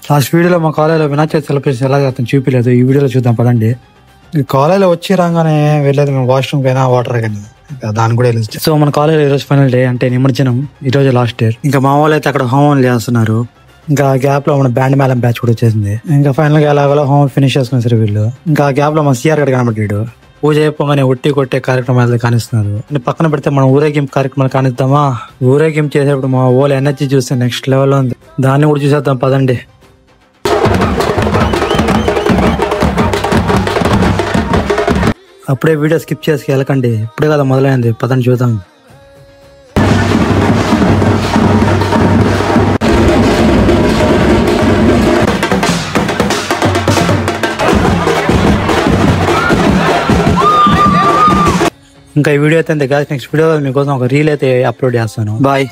Last వీడియోలో మా కాలేజీలో వినాయక చవితి సెలబ్రేషన్ ఎలా చేస్తాం చూపించలేదు. ఈ వీడియోలో చూద్దాం పదండి. ఈ కాలేజీలో వచ్చి రాగానే వెళ్ళేది మేము వాష్రూమ్ పైన వాటర్ కానీ దాని కూడా వెళ్ళి. సో మన కాలేజీలో ఈరోజు ఫైనల్ డే, అంటే నిమజ్జనం ఈ రోజు లాస్ట్ డే. ఇంకా మా వాళ్ళు అయితే అక్కడ హోమం చేస్తున్నారు. ఇంకా గ్యాప్ లో మన బ్యాండ్ మేళం బ్యాచ్ కూడా వచ్చేసింది. ఇంకా ఫైనల్ గా ఎలాగో హోమం ఫినిష్ చేసుకున్నారు సార్ వీళ్ళు. ఇంకా గ్యాప్ లో మన సిఆర్ గడ్ కనబడ్డాడు. పూజ అయిపోగానే ఒట్టి కొట్టే కార్యక్రమాలు కానిస్తున్నారు. పక్కన పెడితే మనం ఊరేగింపు కార్యక్రమాలు కానిద్దామా? ఊరేగింపు చేసేప్పుడు మా వాళ్ళు ఎనర్జీ చూస్తే నెక్స్ట్ లెవెల్ ఉంది. దాన్ని కూడా చూసేద్దాం పదండి. అప్పుడే వీడియో స్కిప్ చేసి వెళ్ళకండి, ఇప్పుడే కదా మొదలైంది. పదండి చూద్దాం. ఇంకా ఈ వీడియో అయితే నెక్స్ట్ వీడియో మీకోసం ఒక రీల్ అయితే అప్లోడ్ చేస్తాను. బాయ్.